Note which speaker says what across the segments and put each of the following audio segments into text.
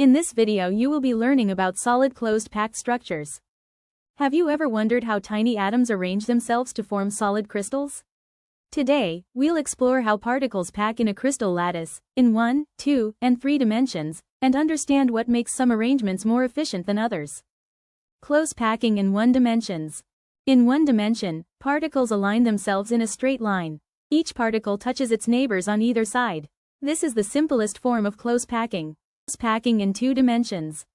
Speaker 1: In this video you will be learning about solid closed packed structures. Have you ever wondered how tiny atoms arrange themselves to form solid crystals? Today, we'll explore how particles pack in a crystal lattice, in 1, 2, and 3 dimensions, and understand what makes some arrangements more efficient than others. Close packing in 1 dimensions. In 1 dimension, particles align themselves in a straight line. Each particle touches its neighbors on either side. This is the simplest form of close packing. Close packing in 2 dimensions.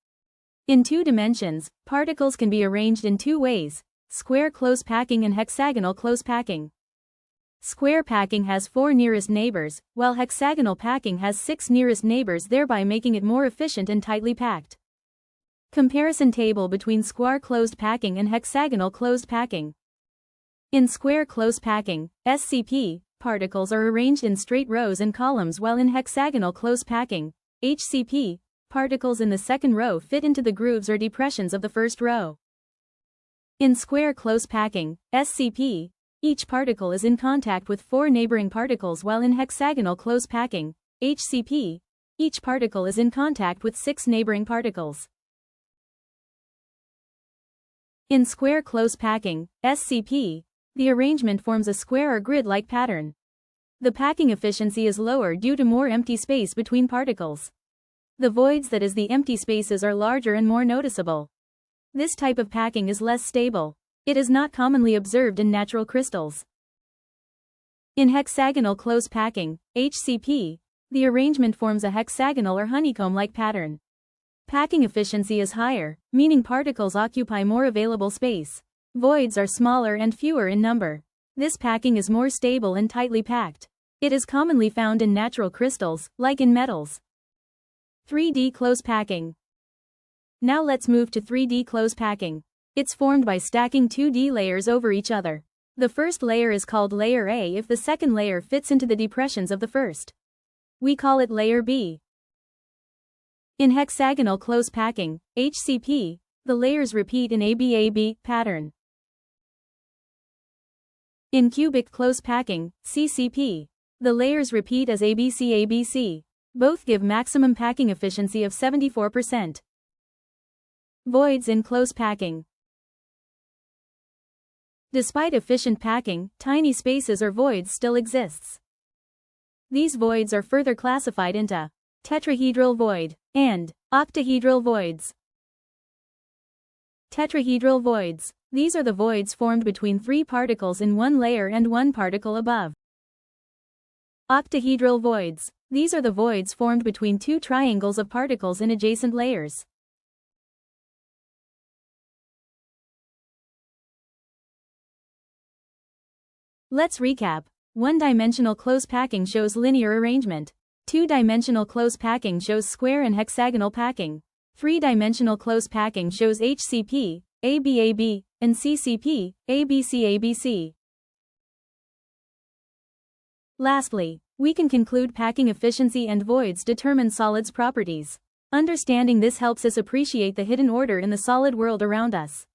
Speaker 1: In 2 dimensions, particles can be arranged in 2 ways: square close packing and hexagonal close packing. Square packing has 4 nearest neighbors, while hexagonal packing has 6 nearest neighbors, thereby making it more efficient and tightly packed. Comparison table between square closed packing and hexagonal closed packing. In square close packing, SCP, particles are arranged in straight rows and columns, while in hexagonal close packing, HCP, particles in the second row fit into the grooves or depressions of the first row. In square close packing, SCP, each particle is in contact with 4 neighboring particles, while in hexagonal close packing, HCP, each particle is in contact with 6 neighboring particles. In square close packing, SCP, the arrangement forms a square or grid-like pattern. The packing efficiency is lower due to more empty space between particles. The voids, that is the empty spaces, are larger and more noticeable. This type of packing is less stable. It is not commonly observed in natural crystals. In hexagonal close packing, HCP, the arrangement forms a hexagonal or honeycomb-like pattern. Packing efficiency is higher, meaning particles occupy more available space. Voids are smaller and fewer in number. This packing is more stable and tightly packed. It is commonly found in natural crystals, like in metals. 3D close packing. Now let's move to 3D close packing. It's formed by stacking 2D layers over each other. The first layer is called layer A if the second layer fits into the depressions of the first. We call it layer B. In hexagonal close packing, HCP, the layers repeat in ABAB pattern. In cubic close packing, CCP, the layers repeat as ABC. Both give maximum packing efficiency of 74%. Voids in close packing. Despite efficient packing, tiny spaces or voids still exists. These voids are further classified into tetrahedral void and octahedral voids. Tetrahedral voids. These are the voids formed between 3 particles in 1 layer and 1 particle above. Octahedral voids. These are the voids formed between 2 triangles of particles in adjacent layers. Let's recap. 1-dimensional close packing shows linear arrangement. 2-dimensional close packing shows square and hexagonal packing. 3-dimensional close packing shows HCP, ABAB, and CCP, ABC. Lastly, we can conclude packing efficiency and voids determine solids' properties. Understanding this helps us appreciate the hidden order in the solid world around us.